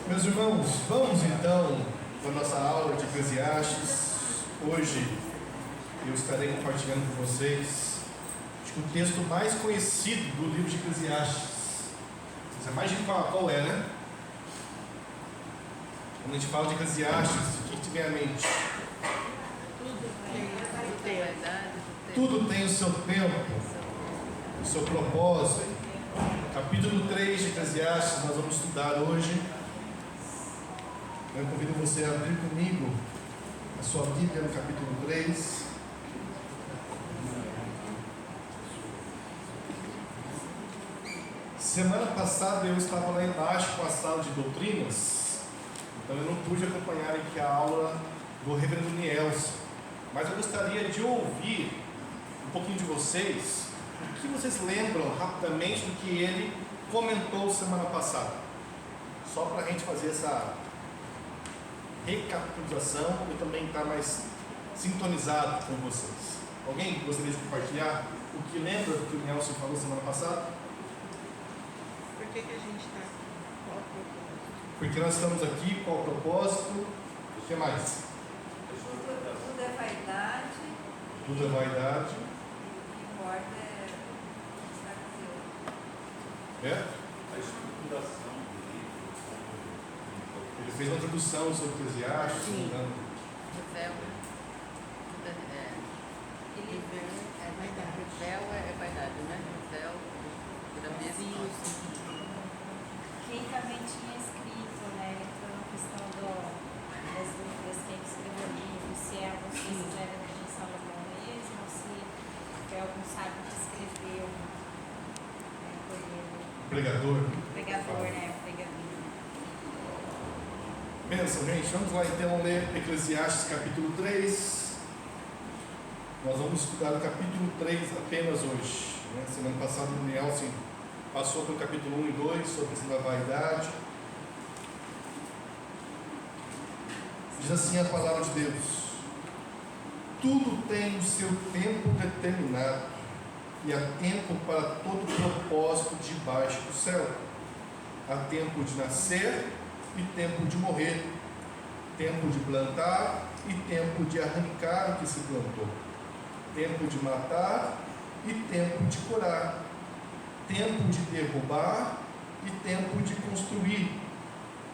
Meus irmãos, vamos então para a nossa aula de Eclesiastes. Hoje eu estarei compartilhando com vocês o texto mais conhecido do livro de Eclesiastes. Você imagina qual é, né? Quando a gente fala de Eclesiastes, o que vem à mente? Tudo tem o seu tempo, o seu propósito. Capítulo 3 de Eclesiastes nós vamos estudar hoje. Eu convido você a abrir comigo a sua Bíblia no capítulo 3. Semana passada eu estava lá embaixo com a sala de doutrinas, então eu não pude acompanhar aqui a aula do reverendo Nielson, mas eu gostaria de ouvir um pouquinho de vocês, o que vocês lembram rapidamente do que ele comentou semana passada, só para a gente fazer essa recapitulação e também estar mais sintonizado com vocês. Alguém gostaria de compartilhar o que lembra do que o Nielson falou semana passada? Por que a gente está aqui? Qual o propósito? Porque nós estamos aqui, qual o propósito? O que mais? Tudo é vaidade. Tudo é vaidade. O que importa é estar com Deus. É? A estruturação do livro. Ele fez uma tradução sobre Eclesiastes. Sim. Véu É vaidade. é vaidade, né? Véu da mesma. Quem também tinha escrito, né? Entrou na questão das dúvidas, quem escreveu o livro, se é alguns que fizeram de Salomão mesmo, ou se é algum sábio que escreveu por ele. Pregador. Pregador, né? Pregador. Benção, gente. Vamos lá então ler Eclesiastes capítulo 3. Nós vamos estudar o capítulo 3 apenas hoje. Né? Semana passada o Nielson passou pelo capítulo 1 e 2 sobre a questão da vaidade. Diz assim a palavra de Deus: tudo tem o seu tempo determinado, e há tempo para todo propósito debaixo do céu. Há tempo de nascer e tempo de morrer, tempo de plantar e tempo de arrancar o que se plantou, tempo de matar e tempo de curar, tempo de derrubar e tempo de construir,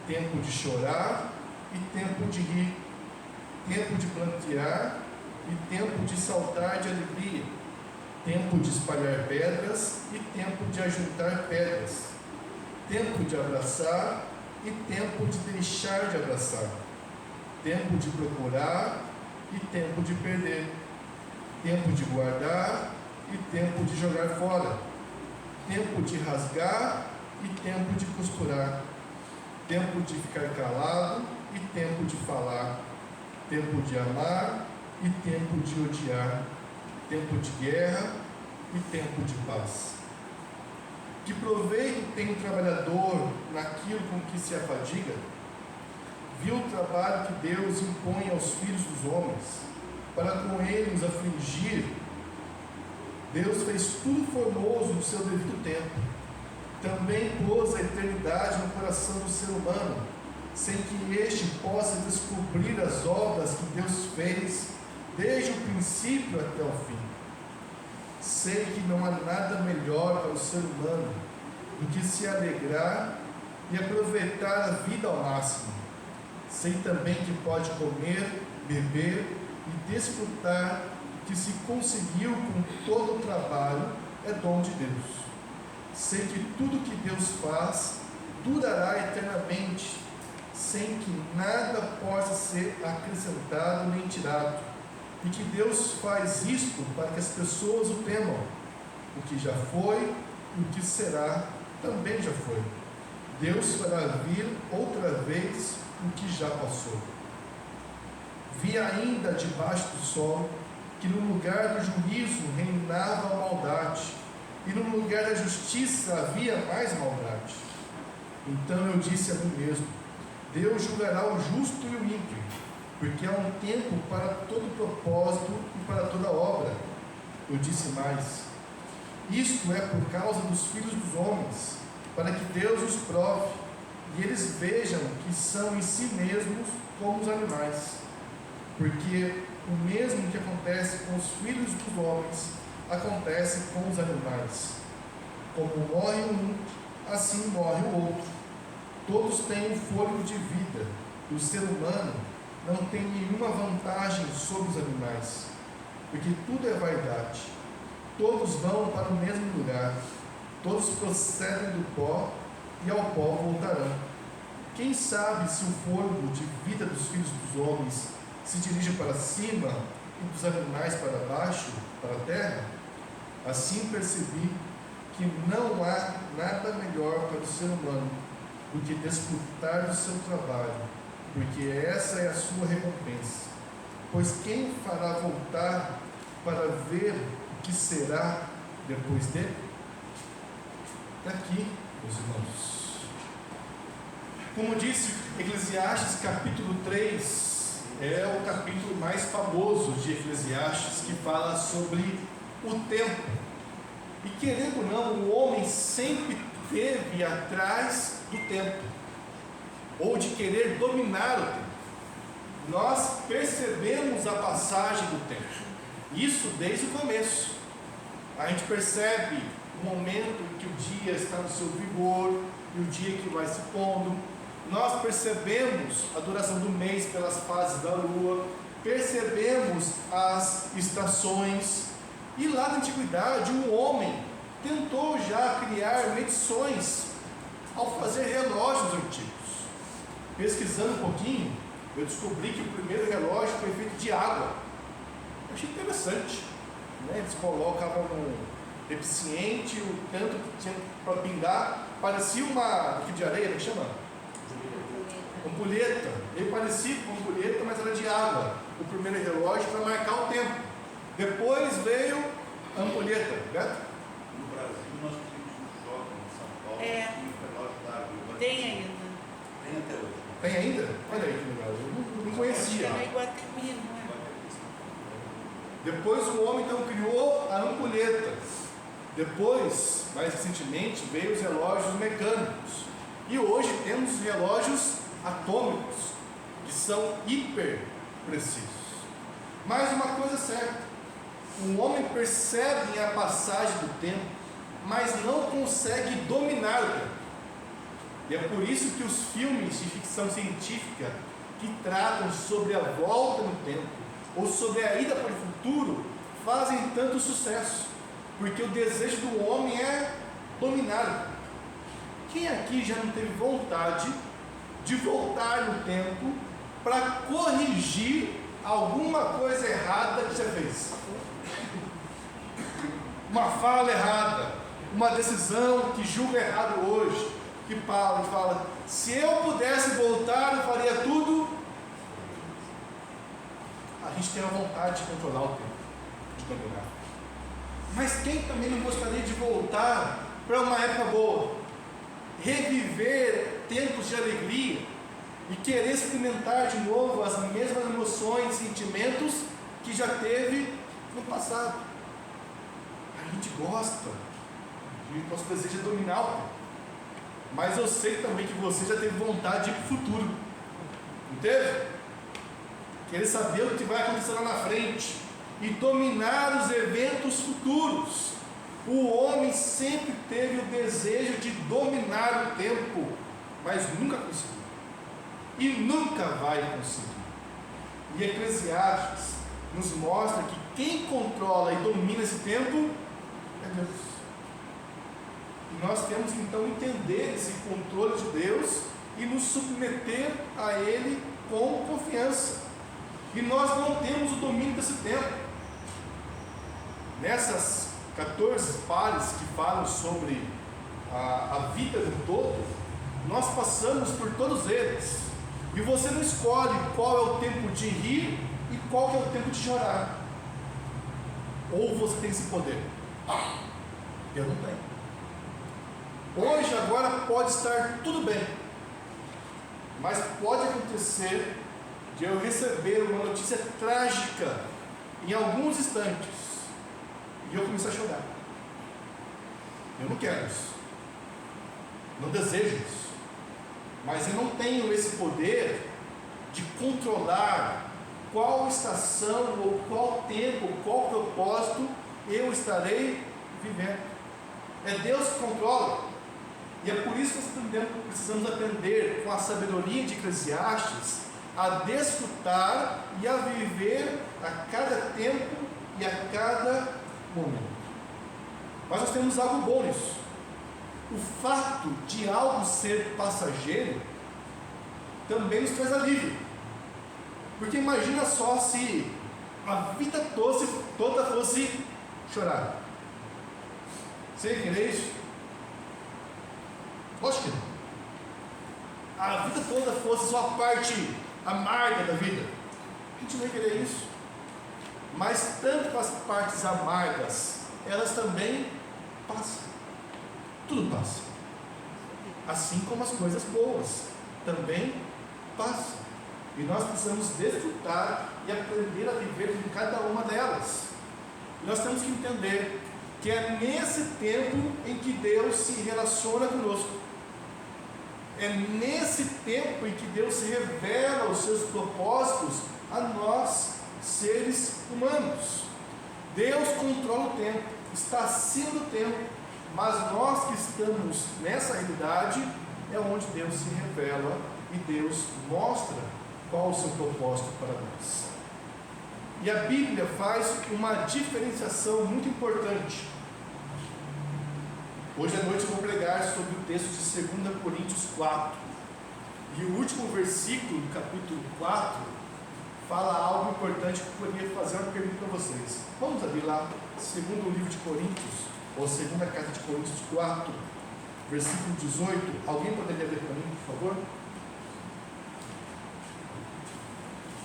tempo de chorar e tempo de rir, tempo de plantear e tempo de saltar de alegria, tempo de espalhar pedras e tempo de ajuntar pedras, tempo de abraçar e tempo de deixar de abraçar, tempo de procurar e tempo de perder, tempo de guardar e tempo de jogar fora, tempo de rasgar e tempo de costurar, tempo de ficar calado e tempo de falar, tempo de amar e tempo de odiar, tempo de guerra e tempo de paz. Que proveito tem o trabalhador naquilo com que se afadiga? Viu o trabalho que Deus impõe aos filhos dos homens, para com ele os afligir. Deus fez tudo formoso no seu devido tempo. Também pôs a eternidade no coração do ser humano, sem que este possa descobrir as obras que Deus fez desde o princípio até o fim. Sei que não há nada melhor para o ser humano do que se alegrar e aproveitar a vida ao máximo. Sei também que pode comer, beber e desfrutar que se conseguiu com todo o trabalho é dom de Deus. Sei que tudo que Deus faz durará eternamente, sem que nada possa ser acrescentado nem tirado, e que Deus faz isto para que as pessoas o temam. O que já foi e o que será também já foi. Deus fará vir outra vez o que já passou. Vi ainda debaixo do sol que no lugar do juízo reinava a maldade, e no lugar da justiça havia mais maldade. Então eu disse a mim mesmo: Deus julgará o justo e o ímpio, porque há um tempo para todo propósito e para toda obra. Eu disse mais: isto é por causa dos filhos dos homens, para que Deus os prove, e eles vejam que são em si mesmos como os animais, porque o mesmo que acontece com os filhos dos homens acontece com os animais. Como morre um, assim morre o outro. Todos têm um fôlego de vida, e o ser humano não tem nenhuma vantagem sobre os animais, porque tudo é vaidade. Todos vão para o mesmo lugar, todos procedem do pó e ao pó voltarão. Quem sabe se o fôlego de vida dos filhos dos homens se dirige para cima e dos animais para baixo, para a terra? Assim percebi que não há nada melhor para o ser humano do que desfrutar do seu trabalho, porque essa é a sua recompensa. Pois quem fará voltar para ver o que será depois dele? Está aqui, meus irmãos. Como disse, Eclesiastes capítulo 3 é o capítulo mais famoso de Eclesiastes, que fala sobre o tempo. E querendo ou não, o homem sempre esteve atrás do tempo, ou de querer dominar o tempo. Nós percebemos a passagem do tempo, isso desde o começo. A gente percebe o momento em que o dia está no seu vigor e o dia que vai se pondo. Nós percebemos a duração do mês pelas fases da lua, percebemos as estações. E lá na antiguidade, um homem tentou já criar medições ao fazer relógios antigos. Pesquisando um pouquinho, eu descobri que o primeiro relógio foi feito de água. Eu achei interessante, né? Eles colocavam no recipiente o tanto que tinha para pingar, parecia uma de areia, que chama? Ampulheta. Ele parecia com ampulheta, mas era de água. O primeiro relógio para marcar o tempo. Depois veio a ampulheta, Beto? No Brasil nós tínhamos um shopping em São Paulo, É. tinha um relógio d'água. Tem ainda. Tem até hoje. Tem ainda? Olha aí que legal, eu não conhecia. Acho que é no Iguatemi, não é? Depois o homem então criou a ampulheta. Depois, mais recentemente, veio os relógios mecânicos. E hoje temos os relógios atômicos, que são hiper precisos. Mas uma coisa é certa, o homem percebe a passagem do tempo, mas não consegue dominar o tempo. E é por isso que os filmes de ficção científica que tratam sobre a volta no tempo, ou sobre a ida para o futuro, fazem tanto sucesso, porque o desejo do homem é dominar o tempo. Quem aqui já não teve vontade de voltar no tempo para corrigir alguma coisa errada que já fez? Uma fala errada, uma decisão que julga errado hoje, que Paulo fala, se eu pudesse voltar, eu faria tudo. A gente tem a vontade de controlar o tempo, de dominar. Mas quem também não gostaria de voltar para uma época boa? Reviver tempos de alegria e querer experimentar de novo as mesmas emoções, sentimentos que já teve no passado. A gente gosta, nosso desejo é dominar o tempo. Mas eu sei também que você já teve vontade de ir para o futuro, não teve? Querer saber o que vai acontecer lá na frente e dominar os eventos futuros. O homem sempre teve o desejo de dominar o tempo, mas nunca conseguiu. E nunca vai conseguir. E Eclesiastes nos mostra que quem controla e domina esse tempo é Deus. E nós temos que então entender esse controle de Deus e nos submeter a Ele com confiança. E nós não temos o domínio desse tempo. Nessas 14 pares que falam sobre a vida do todo, nós passamos por todos eles. E você não escolhe qual é o tempo de rir e qual é o tempo de chorar. Ou você tem esse poder? Eu não tenho. Hoje, agora, pode estar tudo bem. Mas pode acontecer de eu receber uma notícia trágica em alguns instantes e eu começar a chorar. Eu não quero isso. Não desejo isso. mas eu não tenho esse poder de controlar qual estação, ou qual tempo, ou qual propósito eu estarei vivendo. É Deus que controla. E é por isso que nós precisamos aprender com a sabedoria de Eclesiastes a desfrutar e a viver a cada tempo e a cada momento. Mas nós temos algo bom nisso. O fato de algo ser passageiro também nos traz alívio. Porque imagina só se a vida toda fosse chorar. Você ia querer isso? Lógico que não. A vida toda fosse só a parte amarga da vida. A gente não ia querer isso. Mas tanto as partes amargas, elas também passam. Tudo passa. Assim como as coisas boas também passam. E nós precisamos desfrutar e aprender a viver com cada uma delas. E nós temos que entender que é nesse tempo em que Deus se relaciona conosco. É nesse tempo em que Deus se revela os seus propósitos a nós, seres humanos. Deus controla o tempo, está acima do tempo, mas nós que estamos nessa realidade é onde Deus se revela e Deus mostra qual o seu propósito para nós. E a Bíblia faz uma diferenciação muito importante. Hoje à noite eu vou pregar sobre o texto de 2 Coríntios 4. E o último versículo do capítulo 4 fala algo importante que eu queria fazer uma pergunta para vocês. Vamos abrir lá, segundo o livro de Coríntios, ou segunda carta de Coríntios 4, versículo 18. Alguém poderia ler para mim, por favor?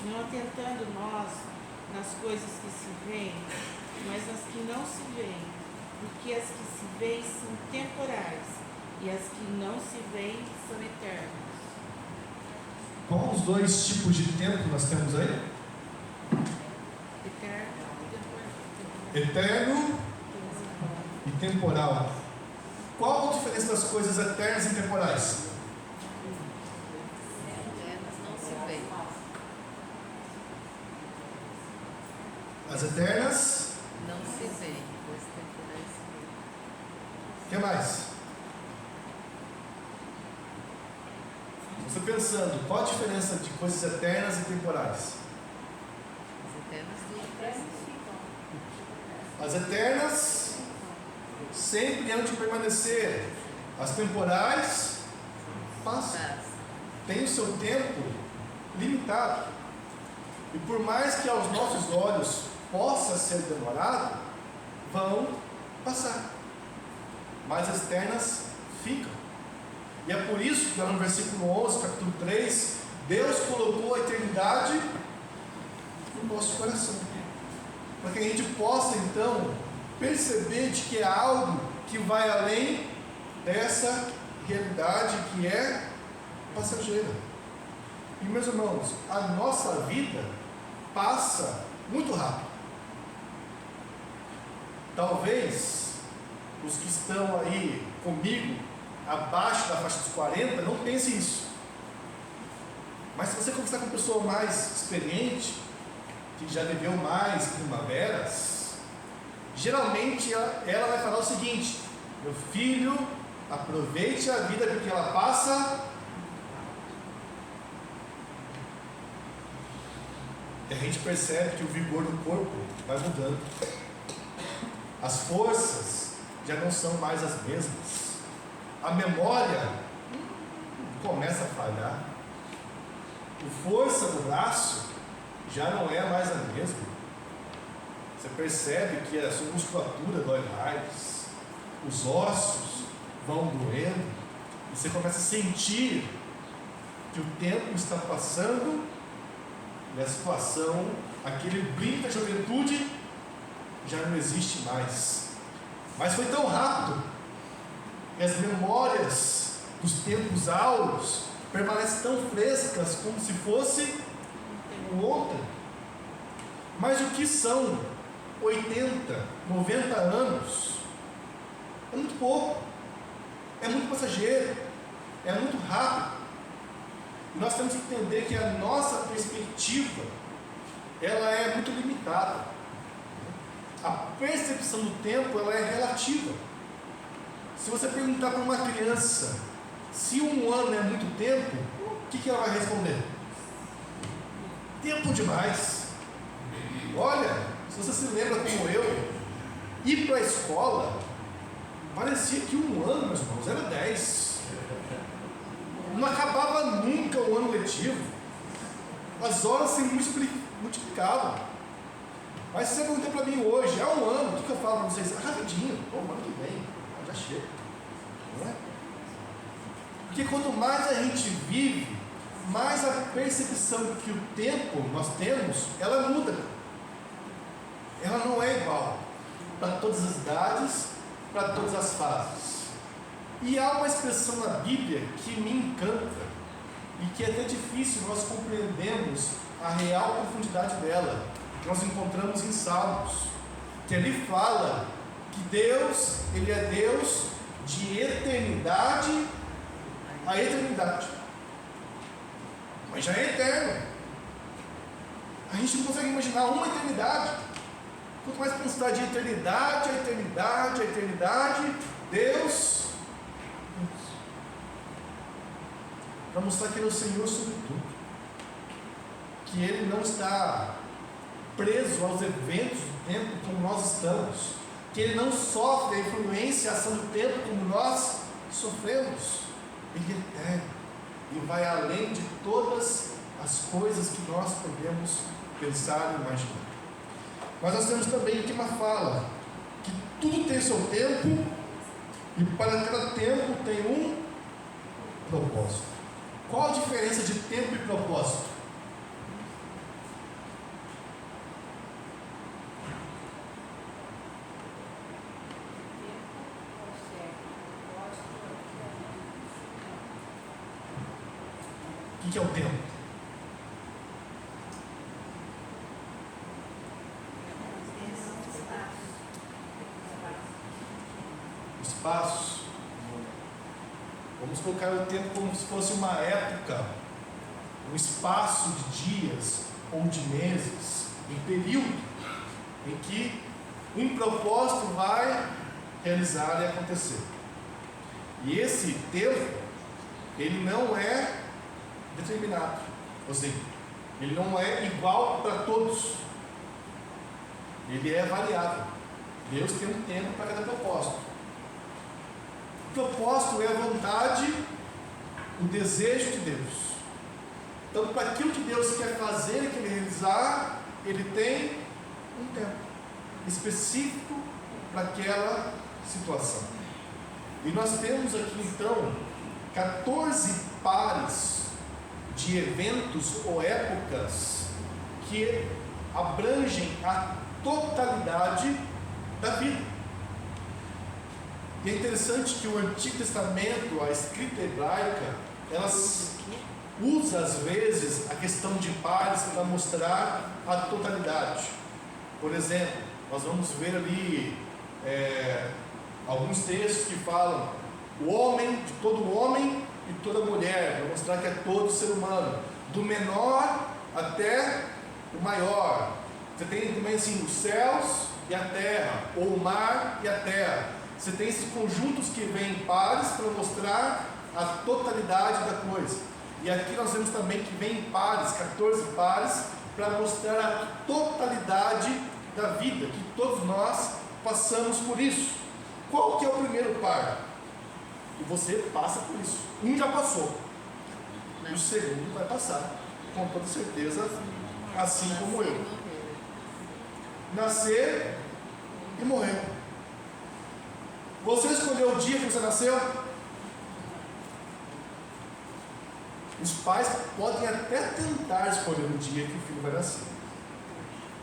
Não atentando nós nas coisas que se veem, mas nas que não se veem, porque as que se veem são temporais, e as que não se veem são eternas. Qual os dois tipos de tempo nós temos aí? Eterno e temporal. Qual a diferença das coisas eternas e temporais? Eternas não se veem. As eternas. Não se veem, pois temporais se veem. O que mais? Você pensando, qual a diferença de coisas eternas e temporais? As eternas não As eternas sempre hão de permanecer. As temporais passam. Tem o seu tempo limitado. E por mais que aos nossos olhos possa ser demorado, vão passar. Mas as eternas ficam. E é por isso que lá no versículo 11, capítulo 3, Deus colocou a eternidade no nosso coração. Para que a gente possa então perceber de que é algo que vai além dessa realidade que é passageira. E meus irmãos, a nossa vida passa muito rápido. Talvez os que estão aí comigo, abaixo da faixa dos 40, não pensem isso. Mas se você conversar com uma pessoa mais experiente, que já viveu mais primaveras, geralmente ela vai falar o seguinte: meu filho, aproveite a vida porque ela passa. E a gente percebe que o vigor do corpo vai mudando. As forças já não são mais as mesmas. A memória começa a falhar. A força do braço já não é mais a mesma. Você percebe que a sua musculatura dói mais, os ossos vão doendo, e você começa a sentir que o tempo está passando e a situação, aquele brilho da juventude já não existe mais. Mas foi tão rápido, e as memórias dos tempos áureos permanecem tão frescas como se fosse ontem. Mas o que são 80, 90 anos? É muito pouco, é muito passageiro, é muito rápido. E nós temos que entender que a nossa perspectiva, ela é muito limitada. A percepção do tempo, ela é relativa. Se você perguntar para uma criança se um ano é muito tempo, o que ela vai responder? Tempo demais. Olha, se você se lembra como eu, ir para a escola parecia que um ano, meus irmãos, era 10. Não acabava nunca o ano letivo. As horas se multiplicavam. Mas se você perguntar para mim hoje, há um ano, o que eu falo para vocês? Rapidinho, ano que vem, já chega. Não é? Porque quanto mais a gente vive, mais a percepção que o tempo nós temos, ela muda. Ela não é igual para todas as idades, para todas as fases. E há uma expressão na Bíblia que me encanta e que é até difícil nós compreendermos a real profundidade dela, que nós encontramos em Salmos, que ali fala que Deus, Ele é Deus de eternidade a eternidade, mas já é eterno. A gente não consegue imaginar uma eternidade. Quanto mais pensar de eternidade a eternidade a eternidade, Deus, para mostrar que Ele é o Senhor sobre tudo, que Ele não está preso aos eventos do tempo como nós estamos, que Ele não sofre a influência e a ação do tempo como nós sofremos. Ele é eterno e vai além de todas as coisas que nós podemos pensar e imaginar. Mas nós temos também aqui uma fala que tudo tem seu tempo e para cada tempo tem um propósito. Qual a diferença de tempo e propósito? O que é o tempo? O espaço. Vamos colocar o tempo como se fosse uma época, um espaço de dias ou de meses, um período em que um propósito vai realizar e acontecer. E esse tempo, ele não é determinado, ou seja, ele não é igual para todos, ele é variável. Deus tem um tempo para cada propósito. O propósito é a vontade, o desejo de Deus. Então, para aquilo que Deus quer fazer, quer realizar, Ele tem um tempo específico para aquela situação. E nós temos aqui então 14 pares de eventos ou épocas que abrangem a totalidade da vida. E é interessante que o Antigo Testamento, a escrita hebraica, elas usa às vezes a questão de pares para mostrar a totalidade. Por exemplo, nós vamos ver ali alguns textos que falam o homem, de todo homem e toda mulher, para mostrar que é todo ser humano, do menor até o maior. Você tem também assim os céus e a terra, ou o mar e a terra. Você tem esses conjuntos que vêm em pares para mostrar a totalidade da coisa. E aqui nós vemos também que vem em pares, 14 pares, para mostrar a totalidade da vida, que todos nós passamos por isso. Qual que é o primeiro par? E você passa por isso. Um já passou. E o segundo vai passar, com toda certeza, assim como eu. Nascer e morrer. Você escolheu o dia que você nasceu? Os pais podem até tentar escolher o dia que o filho vai nascer.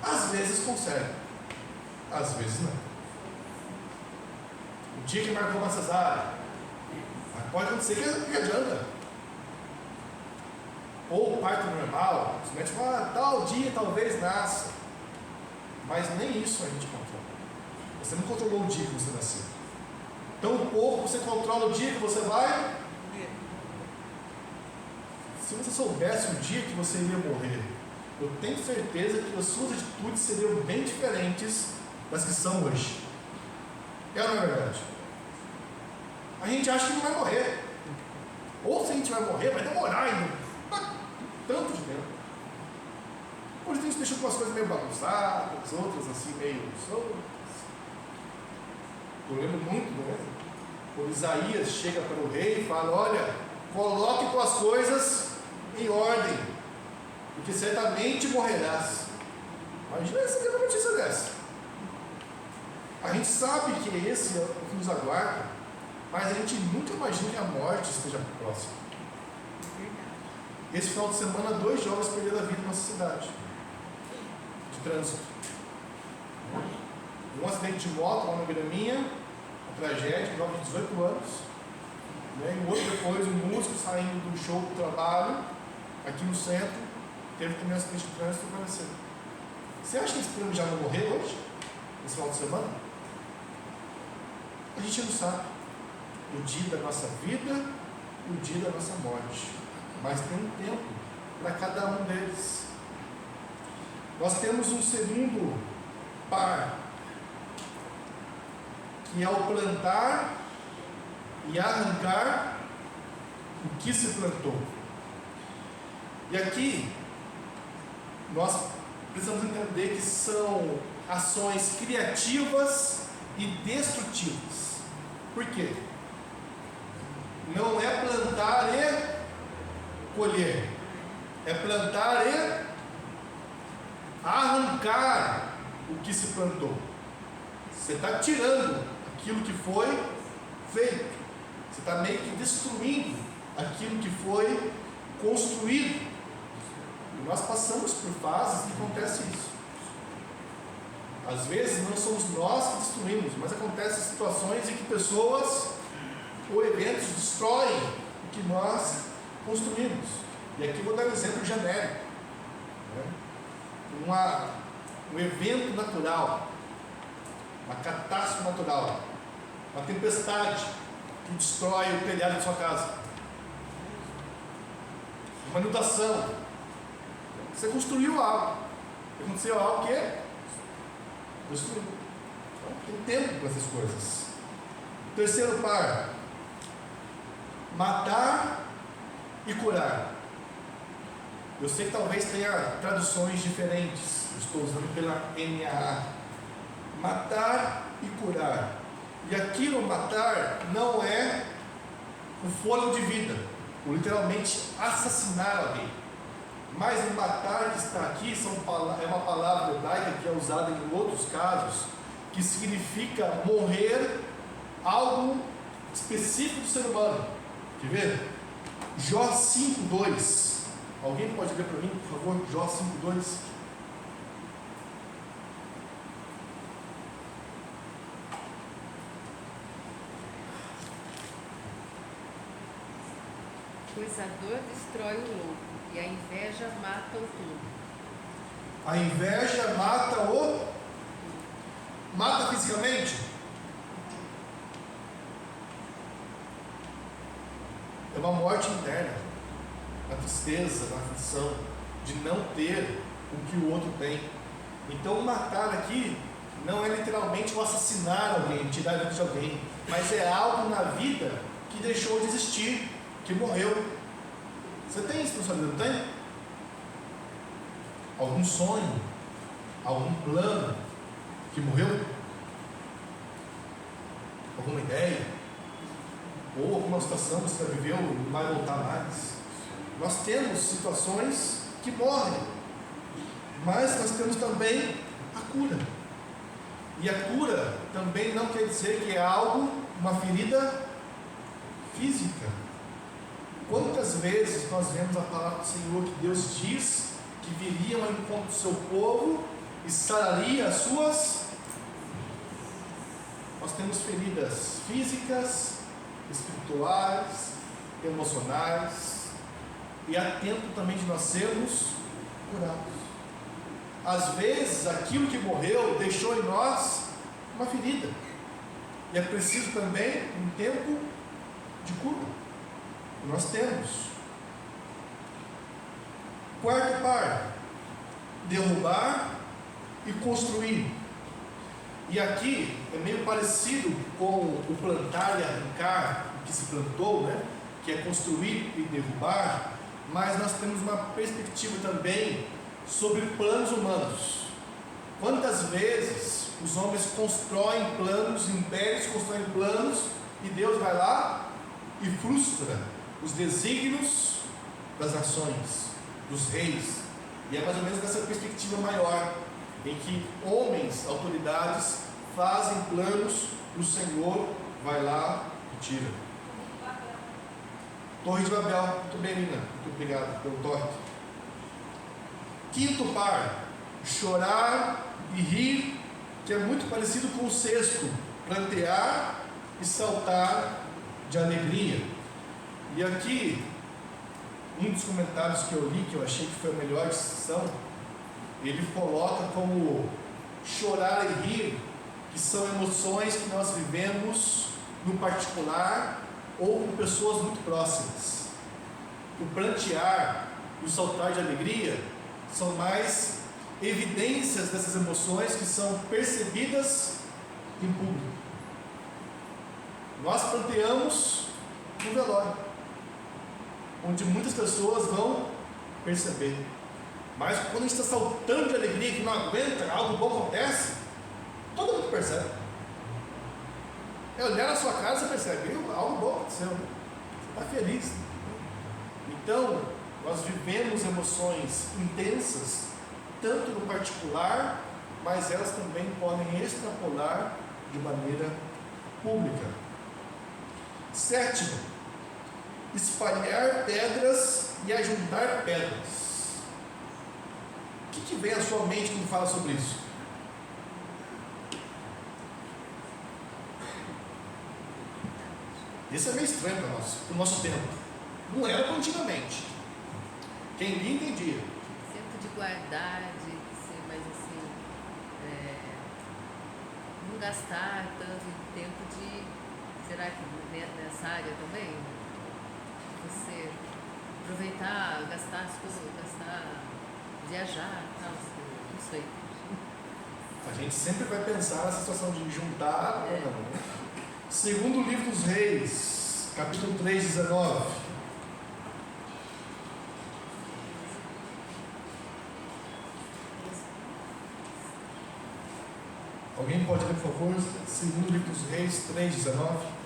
Às vezes conseguem, às vezes não. O dia que marcou uma cesárea, pode acontecer que adianta. Ou o parto normal, os médicos falam, tal dia talvez nasça. Mas nem isso a gente controla. Você não controlou o dia que você nasceu. Tão pouco você controla o dia que você vai. Se você soubesse o dia que você iria morrer, eu tenho certeza que as suas atitudes seriam bem diferentes das que são hoje. É ou não é verdade? A gente acha que não vai morrer. Ou se a gente vai morrer, vai demorar ainda. Tanto de tempo. Hoje a gente deixou umas coisas meio bagunçadas, outras assim meio soltas. Eu lembro muito, né? Quando Isaías chega para o rei e fala: olha, coloque tuas coisas em ordem, porque certamente morrerás. Imagina receber uma notícia dessa. A gente sabe que esse é o que nos aguarda, mas a gente nunca imagina que a morte esteja próxima. Esse final de semana, 2 jovens perderam a vida na nossa cidade, de trânsito. Um acidente de moto lá na Graminha, uma tragédia, um jovem de 18 anos, né? E o outro depois, um músico saindo do show do trabalho, aqui no centro, teve também um acidente de trânsito e faleceu. Você acha que esse prêmio já vai morrer hoje? Nesse final de semana? A gente não sabe o dia da nossa vida e o dia da nossa morte, mas tem um tempo para cada um deles. Nós temos um segundo par, que é o plantar e arrancar o que se plantou. E aqui nós precisamos entender que são ações criativas e destrutivas. Por quê? Não é plantar e colher, é plantar e arrancar o que se plantou. Você está tirando aquilo que foi feito, você está meio que destruindo aquilo que foi construído. E nós passamos por fases que acontece isso. Às vezes não somos nós que destruímos, mas acontecem situações em que pessoas ou eventos destroem o que nós construímos. E aqui eu vou dar um exemplo genérico, né? Um evento natural, uma catástrofe natural, uma tempestade que destrói o telhado de sua casa, uma inundação. Você construiu algo, aconteceu algo que destruiu. Então, tem tempo para essas coisas. Terceiro par, matar e curar. Eu sei que talvez tenha traduções diferentes, eu estou usando pela NAA. Matar e curar. E aqui no matar não é o fôlego de vida, ou literalmente assassinar alguém. Mas o matar que está aqui é uma palavra hebraica que é usada em outros casos, que significa morrer algo específico do ser humano. Quer ver? Jó 5:2. Alguém pode ler para mim, por favor? Jó 5:2. Pois a dor destrói o louco e a inveja mata o tolo. A inveja mata fisicamente? É uma morte interna, na tristeza, na aflição, de não ter o que o outro tem. Então matar aqui não é literalmente o assassinar alguém, tirar a vida de alguém, mas é algo na vida que deixou de existir, que morreu. Você tem isso na sua vida, não tem? Algum sonho, algum plano que morreu? Alguma ideia? Ou alguma situação que você já viveu e não vai voltar mais? Nós temos situações que morrem, mas nós temos também a cura. E a cura também não quer dizer que é algo, uma ferida física. Quantas vezes nós vemos a palavra do Senhor que Deus diz que viria ao encontro do seu povo e sararia as suas? Nós temos feridas físicas, espirituais, emocionais, e há tempo também de nós sermos curados. Às vezes aquilo que morreu deixou em nós uma ferida, e é preciso também um tempo de cura. Nós temos. Quarto par, derrubar e construir. E aqui é meio parecido com o plantar e arrancar, o que se plantou, né? Que é construir e derrubar, mas nós temos uma perspectiva também sobre planos humanos. Quantas vezes os homens constroem planos, impérios constroem planos, e Deus vai lá e frustra os desígnios das nações, dos reis. E é mais ou menos nessa perspectiva maior, em que homens, autoridades, fazem planos e o Senhor vai lá e tira. Torre de Babel, muito bem, Nina, muito obrigado pelo toque. Quinto par, chorar e rir, que é muito parecido com o sexto, plantear e saltar de alegria. E aqui, um dos comentários que eu li, que eu achei que foi a melhor descrição, ele coloca como chorar e rir, que são emoções que nós vivemos no particular ou com pessoas muito próximas. O plantear e o saltar de alegria são mais evidências dessas emoções que são percebidas em público. Nós planteamos no velório, onde muitas pessoas vão perceber. Mas quando a gente está saltando de alegria, que não aguenta, algo bom acontece, todo mundo percebe. É olhar na sua cara, você percebe, algo bom aconteceu, você está feliz. Então, nós vivemos emoções intensas, tanto no particular, mas elas também podem extrapolar de maneira pública. Sétimo, espalhar pedras e ajuntar pedras. O que vem à sua mente quando fala sobre isso? Isso é meio estranho para nós, para o nosso tempo. Não era antigamente. Quem lia entendia. Tempo de guardar, de ser mais assim, não gastar tanto tempo de... Será que nessa área também? Você aproveitar, gastar as coisas, viajar, tal, não sei. A gente sempre vai pensar na situação de juntar ou não, né? Segundo livro dos Reis, capítulo 3, 19. Alguém pode ler, por favor? Segundo livro dos Reis, 3, 19.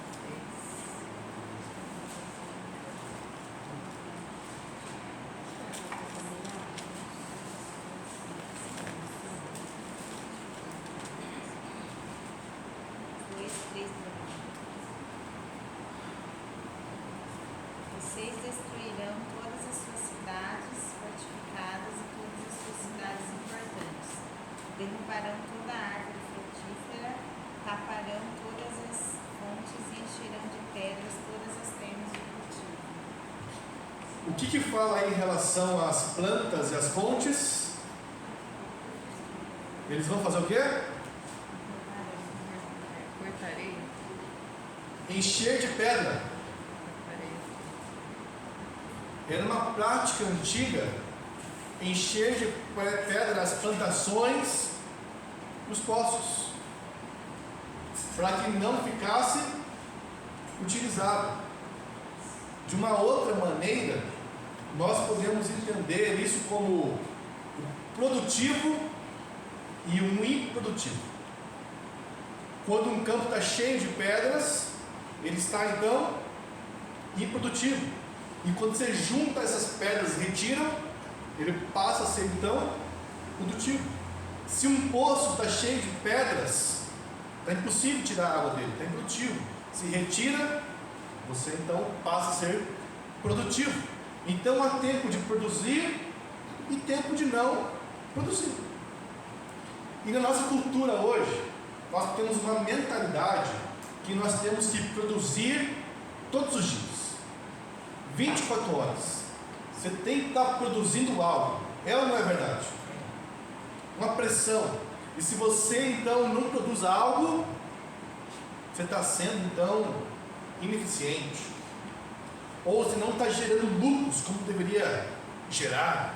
Vocês destruirão todas as suas cidades fortificadas e todas as suas cidades importantes. Derrubarão toda a árvore frutífera, taparão todas as fontes e encherão de pedras todas as terras de cultivo. O que fala aí em relação às plantas e às fontes? Eles vão fazer o quê? Cortarei. Encher de pedra. Era uma prática antiga encher de pedra as plantações e os poços, para que não ficasse utilizado. De uma outra maneira, nós podemos entender isso como o produtivo e o improdutivo. Quando um campo está cheio de pedras, ele está então improdutivo. E quando você junta essas pedras e retira, ele passa a ser então produtivo. Se um poço está cheio de pedras, está impossível tirar a água dele, está improdutivo. Se retira, você então passa a ser produtivo. Então há tempo de produzir e tempo de não produzir. E na nossa cultura hoje, nós temos uma mentalidade que nós temos que produzir todos os dias. 24 horas. Você tem que estar produzindo algo. É ou não é verdade? Uma pressão. E se você então não produz algo, você está sendo então ineficiente. Ou você não está gerando lucros como deveria gerar.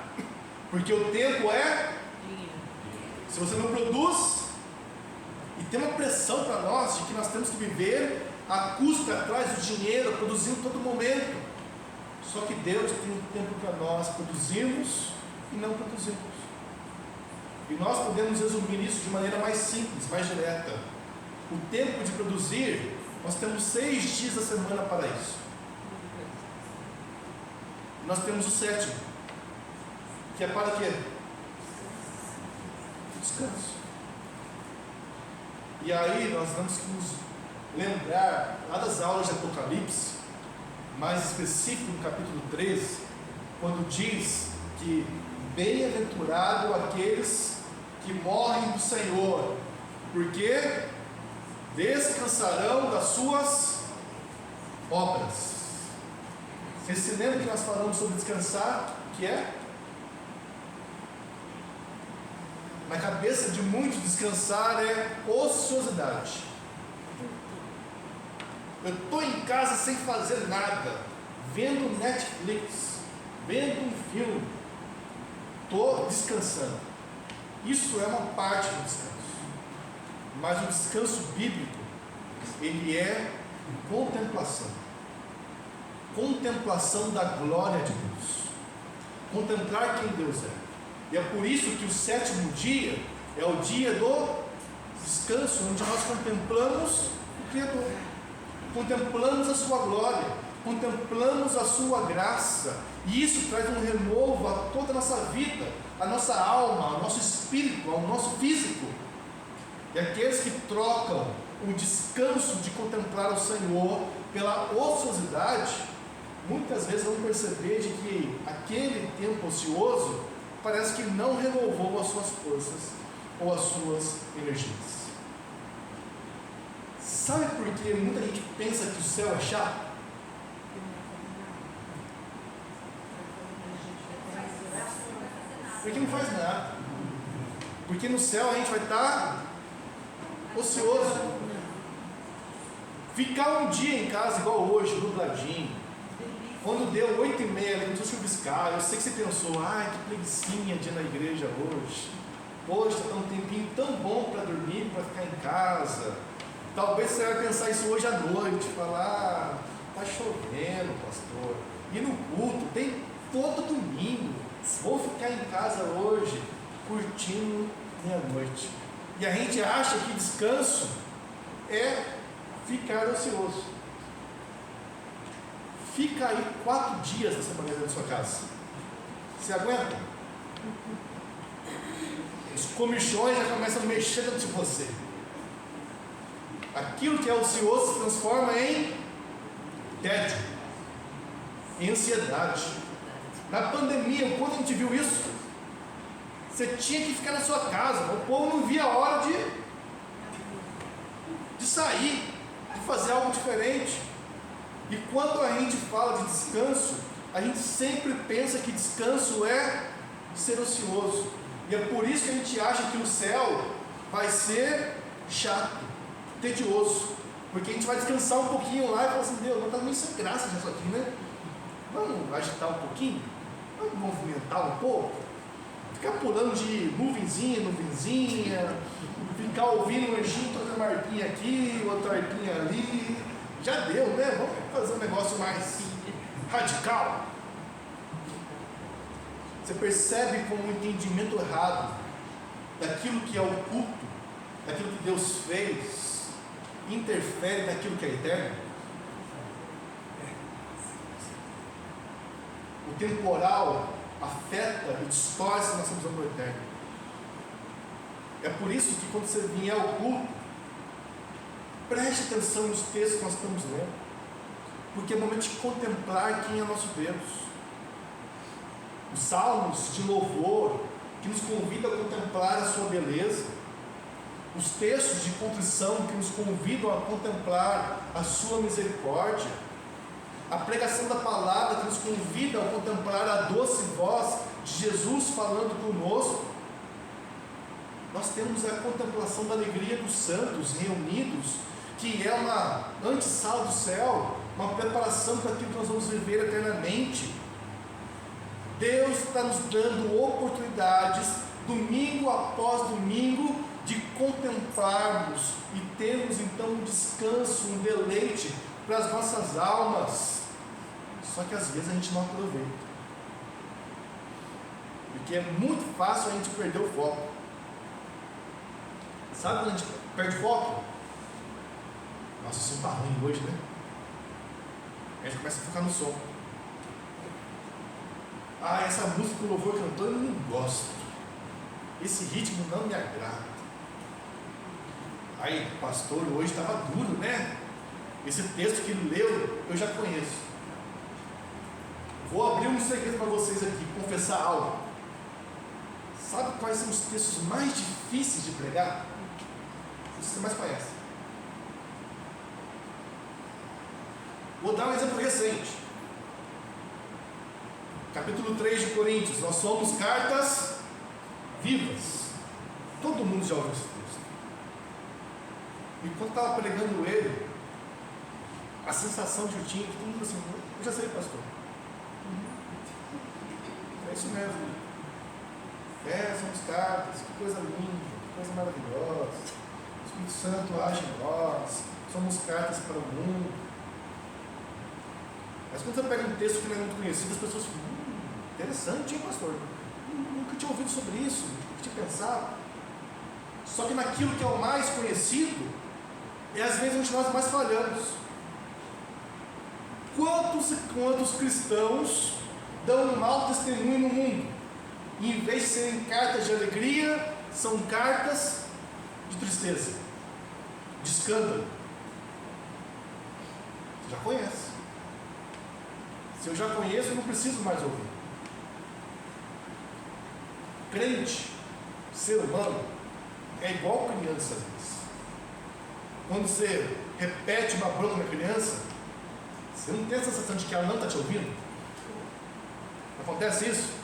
Porque o tempo é, Dinheiro. se você não produz, e tem uma pressão para nós de que nós temos que viver a custa atrás do dinheiro, produzindo todo momento. Só que Deus tem um tempo para nós produzirmos e não produzirmos. E nós podemos resumir isso de maneira mais simples, mais direta. O tempo de produzir, nós temos 6 dias da semana para isso. Nós temos o 7º, que é para quê? O descanso. E aí nós temos que nos lembrar lá das aulas de Apocalipse, mais específico no capítulo 13, quando diz que bem-aventurado aqueles que morrem do Senhor, porque descansarão das suas obras. Vocês se lembram que nós falamos sobre descansar? O que é? Na cabeça de muitos, descansar é ociosidade. Eu estou em casa sem fazer nada, vendo Netflix, vendo um filme, estou descansando. Isso é uma parte do descanso. Mas o descanso bíblico, ele é contemplação. Contemplação da glória de Deus. Contemplar quem Deus é. E é por isso que o 7º dia é o dia do descanso, onde nós contemplamos o Criador. Contemplamos a sua glória, contemplamos a sua graça, e isso traz um renovo a toda a nossa vida, a nossa alma, ao nosso espírito, ao nosso físico. E aqueles que trocam o descanso de contemplar o Senhor pela ociosidade, muitas vezes vão perceber de que aquele tempo ocioso parece que não renovou as suas forças ou as suas energias. Sabe por que muita gente pensa que o céu é chato? Porque não faz nada. Porque no céu a gente vai estar ocioso. Ficar um dia em casa igual hoje, nubladinho. Quando deu 8h30, começou a chuviscar. Eu sei que você pensou, ai que preguicinha de ir na igreja hoje. Poxa, está um tempinho tão bom para dormir, para ficar em casa. Talvez você vai pensar isso hoje à noite, falar, está chovendo, pastor. E no culto, tem todo domingo. Vou ficar em casa hoje, curtindo minha noite. E a gente acha que descanso é ficar ocioso. Fica aí 4 dias dessa maneira na sua casa. Você aguenta? Os comichões já começam a mexer dentro de você. Aquilo que é ocioso se transforma em tédio, em ansiedade. Na pandemia, quando a gente viu isso, você tinha que ficar na sua casa. O povo não via a hora de sair, de fazer algo diferente. E quando a gente fala de descanso, a gente sempre pensa que descanso é ser ocioso. E é por isso que a gente acha que o céu vai ser chato, tedioso. Porque a gente vai descansar um pouquinho lá e falar assim, Deus, não está meio sem graça isso aqui, né? Vamos agitar um pouquinho? Vamos movimentar um pouco? Ficar pulando de nuvenzinha em nuvenzinha, ficar ouvindo um anjinho tocando uma arpinha aqui, outra arpinha ali. Já deu, né? Vamos fazer um negócio mais radical. Você percebe como um entendimento errado daquilo que é o culto, daquilo que Deus fez, interfere naquilo que é eterno? O temporal afeta e distorce a nossa visão do eterno. É por isso que quando você vier ao culto, preste atenção nos textos que nós estamos lendo, porque é momento de contemplar quem é nosso Deus. Os salmos de louvor que nos convidam a contemplar a sua beleza, os textos de contrição que nos convidam a contemplar a sua misericórdia, a pregação da palavra que nos convida a contemplar a doce voz de Jesus falando conosco. Nós temos a contemplação da alegria dos santos reunidos, que é uma antessala do céu, uma preparação para aquilo que nós vamos viver eternamente. Deus está nos dando oportunidades, domingo após domingo, de contemplarmos e termos então um descanso, um deleite para as nossas almas. Só que às vezes a gente não aproveita, porque é muito fácil a gente perder o foco. Sabe quando a gente perde o foco? Nossa, o som está ruim hoje, né? A gente começa a focar no som. Ah, essa música que o louvor cantou eu não gosto. Esse ritmo não me agrada. Aí, pastor, hoje estava duro, né? Esse texto que ele leu, eu já conheço. Vou abrir um segredo para vocês aqui, confessar algo. Sabe quais são os textos mais difíceis de pregar? Os que você mais conhece. Vou dar um exemplo recente. Capítulo 3 de Coríntios. Nós somos cartas vivas. Todo mundo já ouviu esse texto. E quando estava pregando ele, a sensação que eu tinha, que todo mundo assim, eu já sei, pastor. É isso mesmo. Somos cartas, que coisa linda, que coisa maravilhosa. O Espírito Santo age em nós, somos cartas para o mundo. Mas quando você pega um texto que não é muito conhecido, as pessoas falam, interessante, hein, pastor? Nunca tinha ouvido sobre isso, nunca tinha pensado. Só que naquilo que é o mais conhecido, é às vezes onde nós mais falhamos. Quantos e quantos cristãos dão um mau testemunho no mundo? E em vez de serem cartas de alegria, são cartas de tristeza, de escândalo. Você já conhece. Se eu já conheço, eu não preciso mais ouvir. Crente, ser humano, é igual criança às vezes. Quando você repete uma bronca na criança, você não tem a sensação de que ela não está te ouvindo? Acontece isso?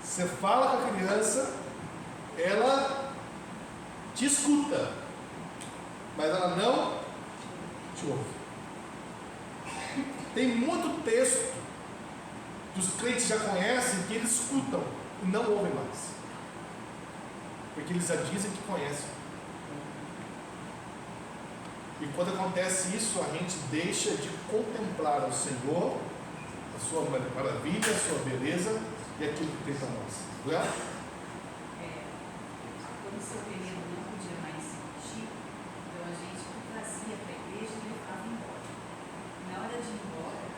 Você fala com a criança, ela te escuta, mas ela não te ouve. Tem muito texto que os crentes já conhecem, que eles escutam e não ouvem mais, porque eles já dizem que conhecem. E quando acontece isso, a gente deixa de contemplar o Senhor, a sua maravilha, a sua beleza e aquilo que tem para nós. Não é? Quando o seu período não podia mais sentir, então a gente trazia para a igreja e levava embora. Na hora de ir embora,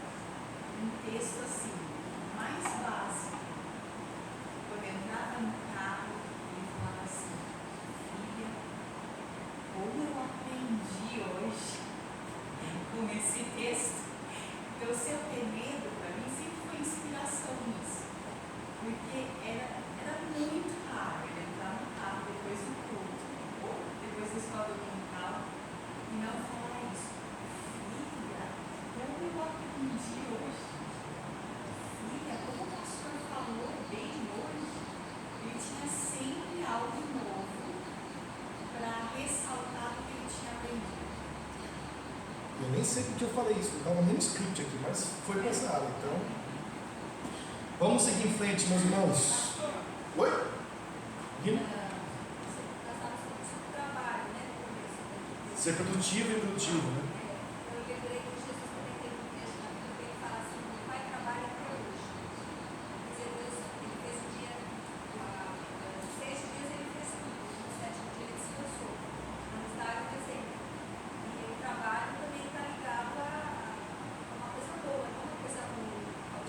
um texto assim, mais básico, quando eu entrava no carro, ele falava assim, filha, como eu aprendi hoje com esse texto. Então, o seu ter medo, para mim, sempre foi inspiração nisso. Porque era muito raro ele entrar no carro depois do culto, ou depois da escola dominical, e não falar isso. Filha, como eu aprendi hoje? Filha, como o pastor falou bem hoje? Ele tinha sempre algo novo para ressaltar o que ele tinha aprendido. Eu nem sei porque eu falei isso, não estava nem no script aqui, mas foi pensado. Então, vamos seguir em frente, meus irmãos. Oi? Guilherme? Ser produtivo e produtivo, né? Eu lembrei que Jesus também teve um texto na Bíblia que ele fala assim, meu pai trabalha até hoje. Quer dizer, Deus, ele fez o dia, 6 dias ele fez tudo, no 7º dia ele descansou. Vamos dar um exemplo. E o trabalho também está ligado a uma coisa boa, não uma coisa ruim.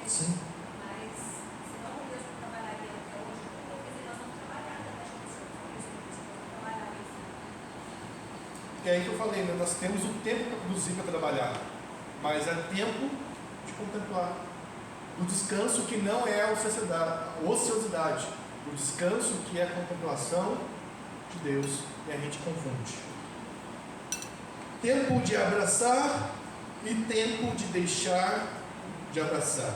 Sim. Mas, senão Deus não trabalharia até hoje, quer dizer, nós vamos trabalhar até a gente trabalhar isso. É aí que eu falei, né? Nós temos o tempo para produzir, para trabalhar, mas é tempo de contemplar. O descanso que não é a ociosidade, o descanso que é a contemplação de Deus, e a gente confunde. Tempo de abraçar e tempo de deixar de abraçar.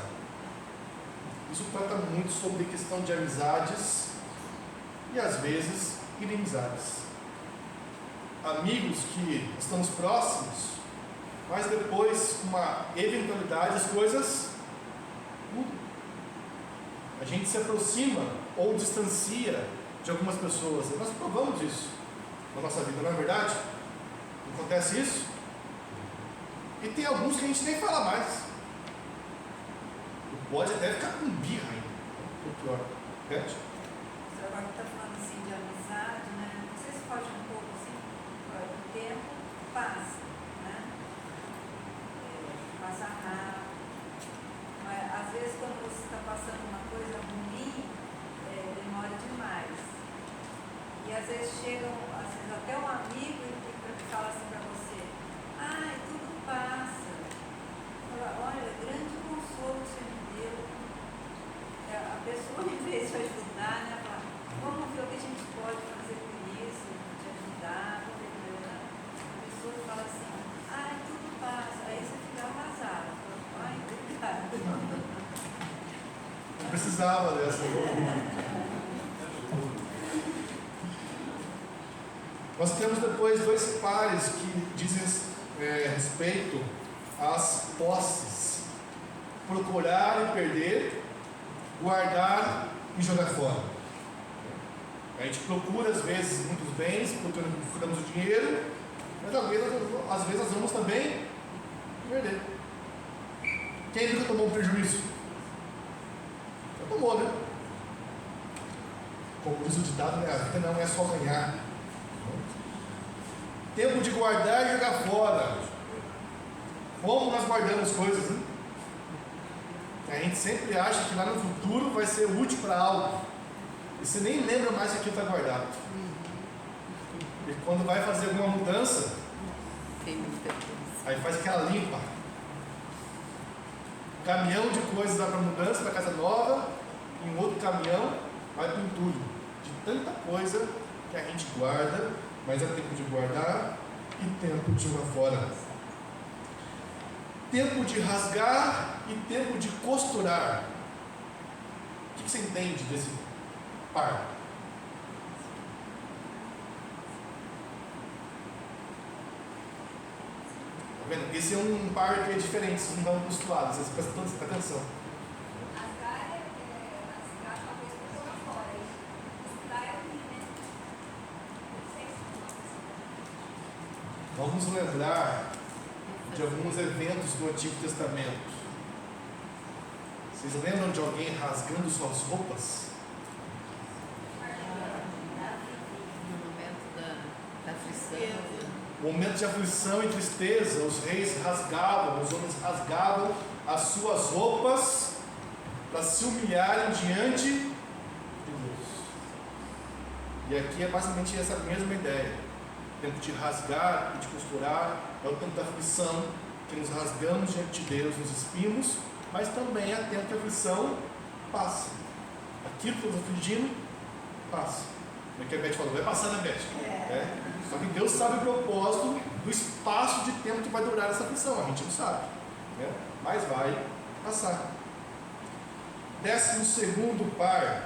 Isso trata muito sobre a questão de amizades e às vezes inimizades. Amigos que estamos próximos, mas depois, com uma eventualidade, as coisas mudam. A gente se aproxima ou distancia de algumas pessoas. Nós provamos isso na nossa vida, não é verdade? Não acontece isso? E tem alguns que a gente nem fala mais. Pode até ficar com birra ainda. Ou pior. Repete? O senhor agora está falando assim de amizade, né? Não sei se pode um pouco assim, o tempo passa, né? Passa rápido. Mas às vezes quando você está passando uma coisa ruim, demora demais. E às vezes chegam, às vezes até um amigo e fala assim para você, ai, tudo passa. Fala, olha, grande consolo que você me deu. A pessoa, em vez de ajudar, né, fala, vamos ver o que a gente pode fazer com isso, te ajudar, vamos melhorar. A pessoa fala assim, ai, tudo passa. Aí você fica arrasado. Fala, ai, obrigada. Não precisava dessa. Nós temos depois dois pares que dizem respeito às posses: procurar e perder, guardar e jogar fora. A gente procura às vezes muitos bens, procuramos o dinheiro, mas às vezes nós vamos também perder. Quem nunca tomou um prejuízo? Já tomou, né? Como diz o ditado, né? A vida não é só ganhar. Tempo de guardar e jogar fora. Como nós guardamos coisas, né? A gente sempre acha que lá no futuro vai ser útil para algo. E você nem lembra mais que aquilo está guardado. E quando vai fazer alguma mudança, Tem muita coisa. aí faz aquela limpa. Caminhão de coisas lá para mudança, para casa nova, e um outro caminhão vai para o entulho. De tanta coisa que a gente guarda, mas é tempo de guardar e tempo de jogar fora. Tempo de rasgar e tempo de costurar. O que você entende desse par? Tá vendo? Esse é um par que é diferente, vocês não estão acostumados, vocês prestam atenção. Talvez por jogar fora. Estudar é ruim, né? Vamos lembrar de alguns eventos do Antigo Testamento. Vocês lembram de alguém rasgando suas roupas? No momento da aflição. Momento de aflição e tristeza, os reis rasgavam, os homens rasgavam as suas roupas para se humilharem diante de Deus. E aqui é basicamente essa mesma ideia. O tempo de rasgar e de costurar é o tempo da aflição, que nos rasgamos diante de Deus, nos expimos, mas também é tempo que a aflição passa. Aquilo que estamos afligindo, passa. Como é que a Beth falou? Vai passar, né, Beth? É. Só que Deus sabe o propósito do espaço de tempo que vai durar essa aflição. A gente não sabe, né? Mas vai passar. 12º par: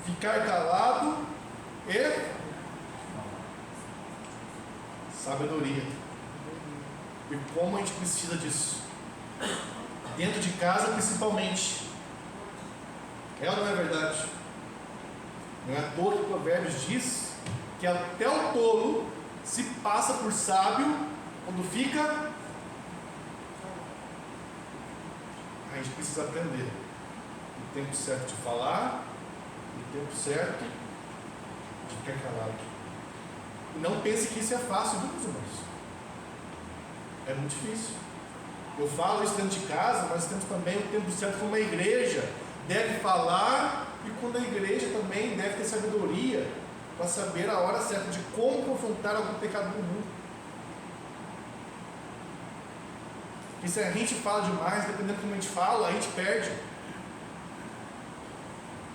ficar calado e sabedoria. E como a gente precisa disso? Dentro de casa, principalmente. É ou não é verdade? Não é à toa que o Provérbios diz que até o tolo se passa por sábio quando fica. A gente precisa aprender o tempo certo de falar, o tempo certo de ficar calado. E não pense que isso é fácil, viu, meus irmãos? É muito difícil. Eu falo isso dentro de casa, mas temos também o tempo certo como a igreja deve falar, e quando a igreja também deve ter sabedoria para saber a hora certa de como confrontar algum pecado no mundo. Porque se a gente fala demais, dependendo de como a gente fala, a gente perde.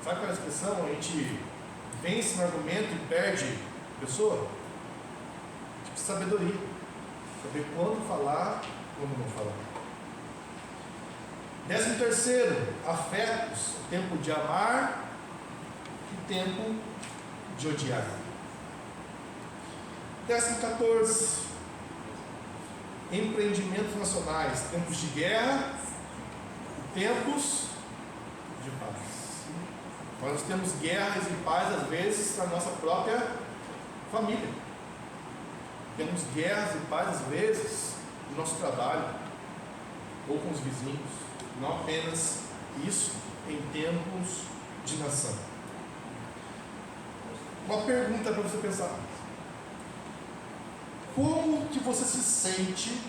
Sabe qual é a expressão? A gente vence no argumento e perde a pessoa? A gente precisa de sabedoria. Saber quando falar, quando não falar. 13º, afetos, tempo de amar e tempo de odiar. 14º, empreendimentos nacionais, tempos de guerra e tempos de paz. Nós temos guerras e paz, às vezes, na nossa própria família. Temos guerras e paz, às vezes, no nosso trabalho, ou com os vizinhos. Não apenas isso em tempos de nação. Uma pergunta para você pensar. Como que você se sente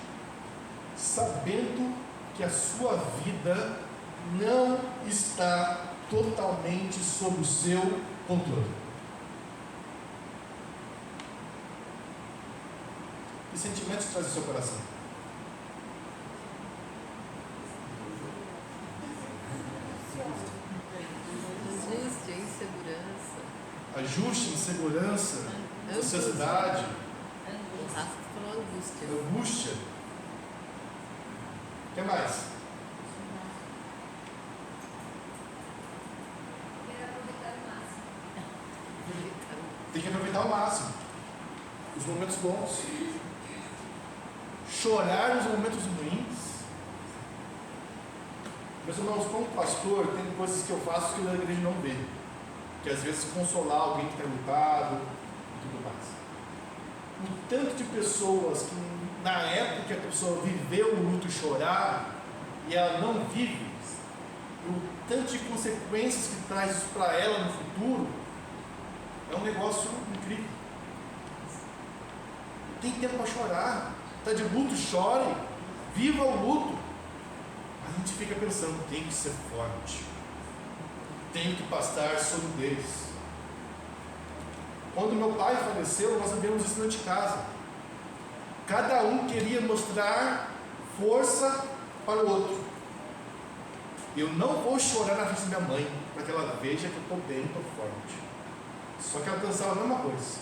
sabendo que a sua vida não está totalmente sob o seu controle? Que sentimentos traz o seu coração? Angústia, insegurança. Ajuste, insegurança, ansiedade, O Rafa falou angústia. angústia. O que mais? Quero aproveitar o máximo. Tem que aproveitar ao máximo os momentos bons. Chorar nos momentos ruins. Meus irmãos, como pastor, tem coisas que eu faço que a igreja não vê. Que às vezes consolar alguém que está lutado e tudo mais. O tanto de pessoas que na época que a pessoa viveu o luto e chorar e ela não vive, o tanto de consequências que traz isso para ela no futuro, é um negócio incrível. Tem tempo para chorar. Está de luto, chore. Viva o luto. A gente fica pensando, tem que ser forte. Tenho que passar solidez. Quando meu pai faleceu, nós vivemos isso dentro de casa. Cada um queria mostrar força para o outro. Eu não vou chorar na frente da minha mãe, para que ela veja que eu estou bem, estou forte. Só que ela pensava a mesma coisa.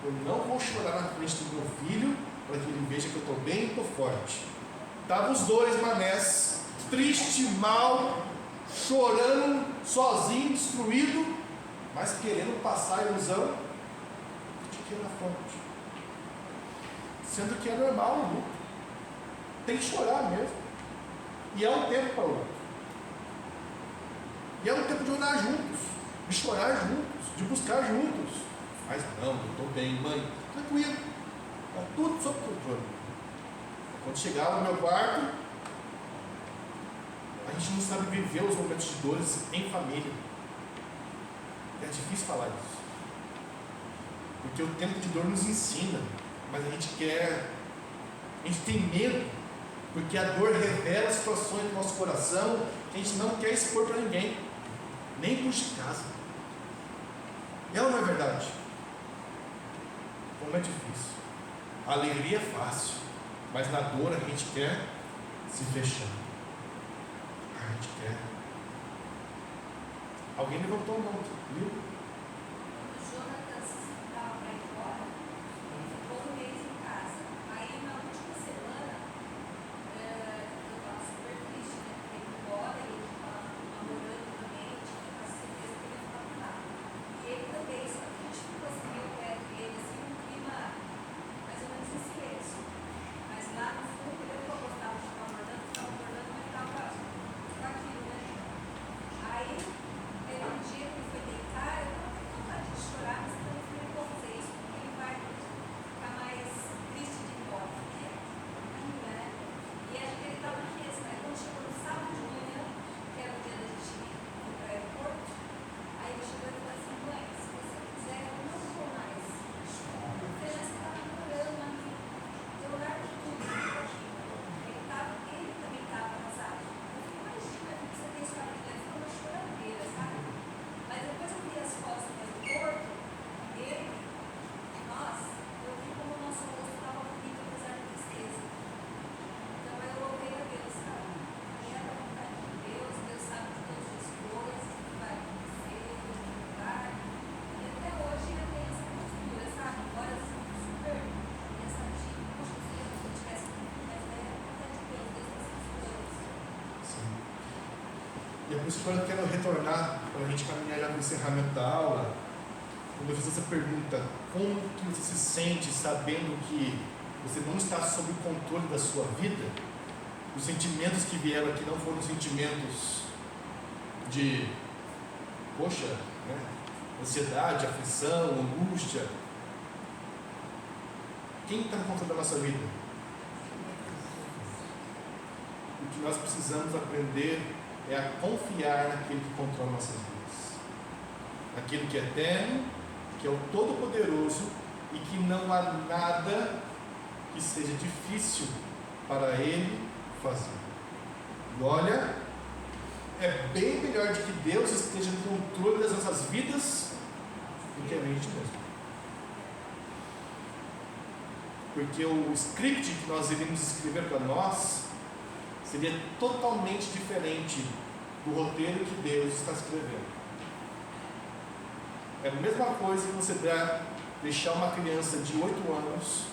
Eu não vou chorar na frente do meu filho, para que ele veja que eu estou bem e estou forte. Estavam os dois manés, triste, mal, chorando, sozinho, destruído, mas querendo passar a ilusão de que era forte. Sendo que é normal o luto. Tem que chorar mesmo. E é um tempo para o luto. E é um tempo de orar juntos, de chorar juntos, de buscar juntos. Mas não, eu estou bem, mãe. Tranquilo. Está tudo sob controle. Quando chegava no meu quarto, a gente não sabe viver os momentos de dores em família. É difícil falar isso. Porque o tempo de dor nos ensina. Mas a gente tem medo. Porque a dor revela situações no nosso coração que a gente não quer expor para ninguém. Nem para os de casa. É ou não é verdade? Como é difícil. A alegria é fácil. Mas na dor a gente quer se fechar. A gente quer. Alguém levantou a mão, viu? Quando o Jonatas estava para ir embora, ele ficou um mês em casa. Aí na última semana, eu estava super triste, né? Porque ele ia embora, ele estava namorando também, tinha quase certeza que ele ia ficar por lá. E ele também, só que a gente ficou assim, meio perto dele, assim, um clima mais ou menos em silêncio. Mas lá no fundo, ele não gostava de ficar mordando, mas estava com aquilo, né? Aí, teve um dia que ele foi deitar, eu não tenho vontade de chorar, mas também falei, vou fazer isso, porque ele vai ficar mais triste de ir embora, né? E a gente, ele estava aqui, assim, aí quando chegou no sábado de manhã, que era o dia da gente ir para o aeroporto, aí ele chegou e falou assim, mãe, se você quiser, eu não vou mais. Você já estava namorando a mim, eu largo tudo, eu fico aqui. Ele também estava arrasado. Eu falei, imagina, você tem história de ele, foi uma choradeira, sabe? Mas depois eu vi as fotos do aeroporto dele, nossa, eu vi como o nosso rosto estava bonito apesar da tristeza. Então eu louvei a Deus, sabe? E era a vontade de Deus, Deus sabe de todas as coisas, o que vai acontecer, o que vai. E até hoje eu tenho essa postura, sabe? Embora eu seja super pensativa, poxa, se eu tivesse mas é a vontade de Deus, Deus faz essas coisas. Sim. E é por isso que eu quero retornar, para a gente caminhar já para o encerramento da aula, quando eu fiz essa pergunta, como que você se sente sabendo que você não está sob o controle da sua vida? Os sentimentos que vieram aqui não foram sentimentos de, poxa, né? Ansiedade, aflição, angústia. Quem está no controle da nossa vida? O que nós precisamos aprender é a confiar naquele que controla nossas vidas, naquele que é eterno, que é o Todo-Poderoso e que não há nada que seja difícil para Ele fazer. E olha, é bem melhor de que Deus esteja no controle das nossas vidas do que a gente mesmo. Porque o script que nós iríamos escrever para nós seria totalmente diferente do roteiro que Deus está escrevendo. É a mesma coisa que você deixar uma criança de 8 anos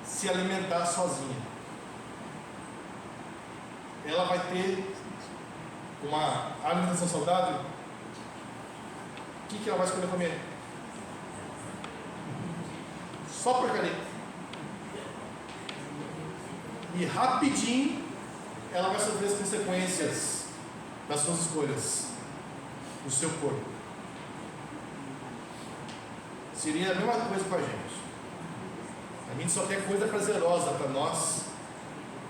se alimentar sozinha. Ela vai ter uma alimentação saudável. O que ela vai escolher comer? Só porcaria. E rapidinho ela vai sofrer as consequências das suas escolhas, do seu corpo. Seria a mesma coisa com a gente. A gente só quer coisa prazerosa para nós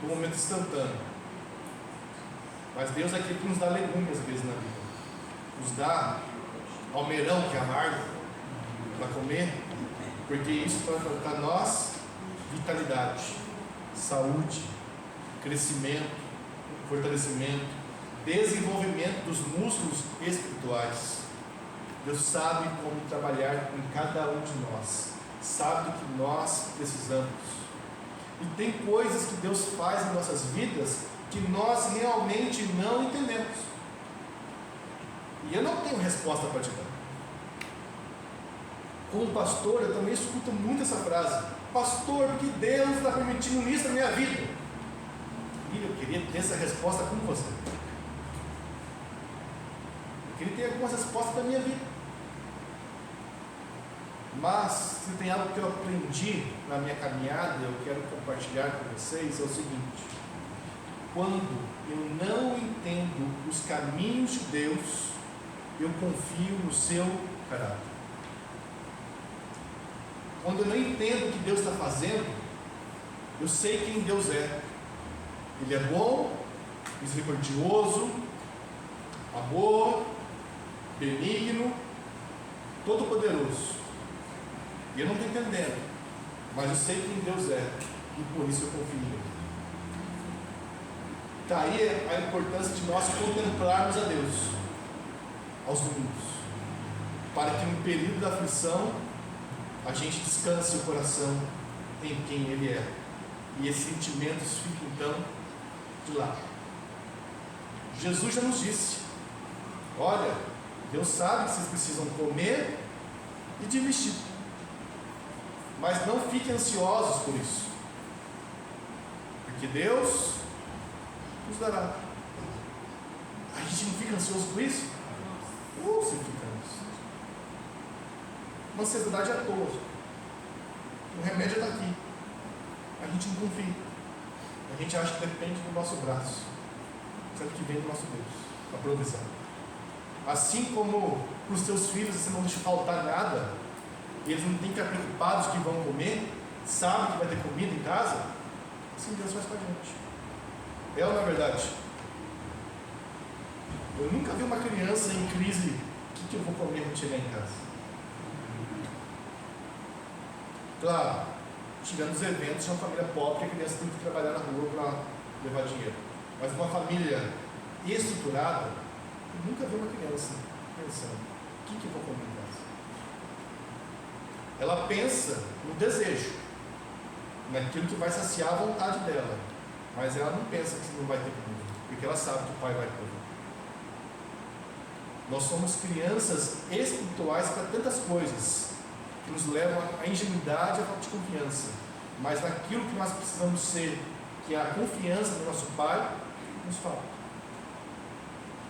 no momento instantâneo. Mas Deus é aquele que nos dá legumes às vezes na vida. Nos dá almeirão, que é amargo, para comer, porque isso traz para nós vitalidade, saúde, crescimento, fortalecimento, desenvolvimento dos músculos espirituais. Deus sabe como trabalhar com cada um de nós, sabe do que nós precisamos. E tem coisas que Deus faz em nossas vidas que nós realmente não entendemos. E eu não tenho resposta para te dar. Como pastor, eu também escuto muito essa frase: pastor, por que Deus está permitindo isso na minha vida? E eu queria ter essa resposta com você. Eu queria ter algumas respostas da minha vida. Mas, se tem algo que eu aprendi na minha caminhada, eu quero compartilhar com vocês, é o seguinte: quando eu não entendo os caminhos de Deus, eu confio no seu caráter. Quando eu não entendo o que Deus está fazendo, eu sei quem Deus é. Ele é bom, misericordioso, amor, benigno, todo-poderoso. E eu não estou entendendo, mas eu sei quem Deus é, e por isso eu confio nele. Daí a importância de nós contemplarmos a Deus aos domingos, para que no período da aflição a gente descanse o coração em quem Ele é, e esses sentimentos fiquem então de lado. Jesus já nos disse: olha, Deus sabe que vocês precisam comer e de vestir, mas não fiquem ansiosos por isso, porque Deus nos dará. A gente não fica ansioso por isso? Você fica ansioso. Uma ansiedade à toa. O remédio está aqui. A gente não confia. A gente acha que depende do nosso braço, sendo que vem do nosso Deus, a provisão. Assim como para os teus filhos você não deixa faltar nada, e eles não têm que estar preocupados que vão comer, sabem que vai ter comida em casa, assim Deus faz com a gente. É ou não é verdade? Eu nunca vi uma criança em crise: o que eu vou comer quando chegar em casa? Claro, tirando os eventos de uma família pobre, a criança tem que trabalhar na rua para levar dinheiro. Mas uma família estruturada, eu nunca vi uma criança pensando: o que eu vou comer em casa? Ela pensa no desejo, naquilo que vai saciar a vontade dela, mas ela não pensa que não vai ter comida, porque ela sabe que o pai vai prover. Nós somos crianças espirituais para tantas coisas que nos levam à ingenuidade e à falta de confiança, mas naquilo que nós precisamos ser, que é a confiança do nosso Pai, nos falta.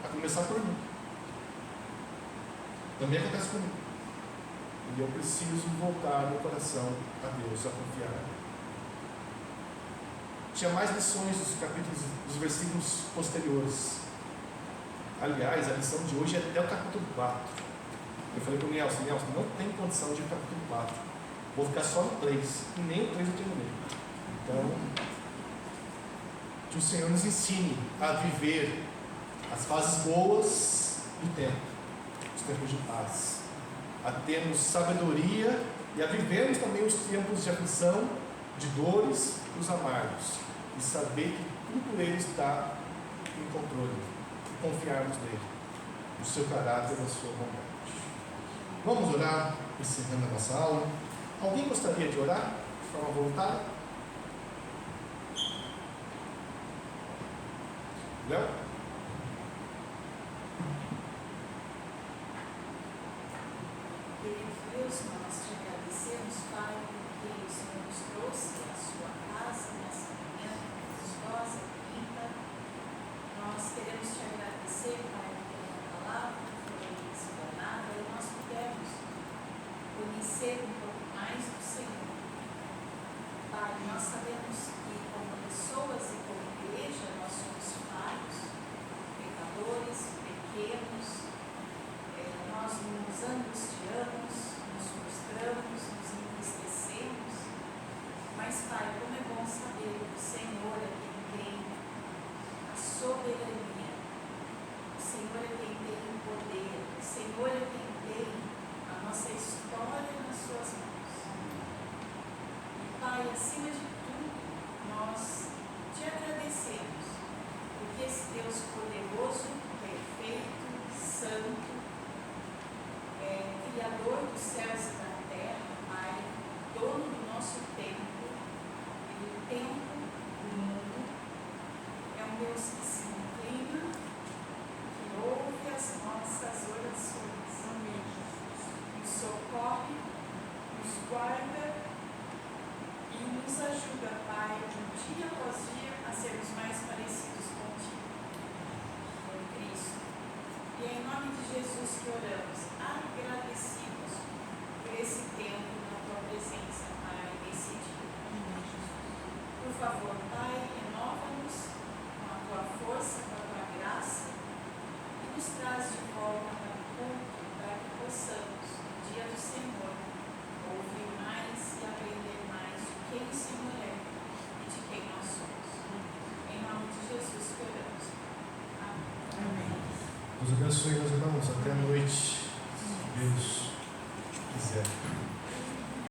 A começar por mim. Também acontece comigo. E eu preciso voltar meu coração a Deus, a confiar. Tinha mais lições dos capítulos, dos versículos posteriores. Aliás, a lição de hoje é até o capítulo 4. Eu falei para o Nelson, não tem condição de ir para o capítulo 4. Vou ficar só no 3. E nem o 3 eu terminei. Então, que o Senhor nos ensine a viver as fases boas do tempo, os tempos de paz, a termos sabedoria e a vivermos também os tempos de aflição, de dores, os amargos, e saber que tudo Ele está em controle, e confiarmos nele, no seu caráter, na sua bondade. Vamos orar, encerrando a nossa aula. Alguém gostaria de orar de forma voluntária? Léo? Querido Deus, nós te agradecemos, Pai, porque o Senhor nos trouxe à sua casa nessa manhã gostosa, limpa. Nós queremos te agradecer, Pai, pela palavra que foi explanada e nós pudemos conhecer um pouco mais do Senhor. Pai, nós sabemos que como pessoas e como igreja nós somos falhos, pecadores, pequenos. Nós nos angustiamos, nos frustramos, nos entristecemos, mas, Pai, como é bom saber que o Senhor é quem tem a soberania, o Senhor é quem tem o poder, o Senhor é quem tem a nossa história nas suas mãos. E, Pai, acima de tudo, nós te agradecemos, porque esse Deus poderoso, perfeito, santo, Criador dos céus e da terra, Pai, dono do nosso tempo e do tempo do mundo, é um Deus que se inclina, que ouve as nossas orações, nos socorre, nos guarda e nos ajuda, Pai, dia após dia a sermos mais parecidos contigo, com Cristo. E é em nome de Jesus que oramos, agradecidos por esse tempo na tua presença, Pai, nesse dia. Por favor, Pai, renova-nos com a tua força, com a tua graça e nos traz de volta para o culto, para que possamos, no dia do Senhor, ouvir mais e aprender mais de quem o Senhor é e de quem nós somos. Em nome de Jesus que oramos. Amém. Deus abençoe, meus irmãos. Até a noite, se Deus quiser.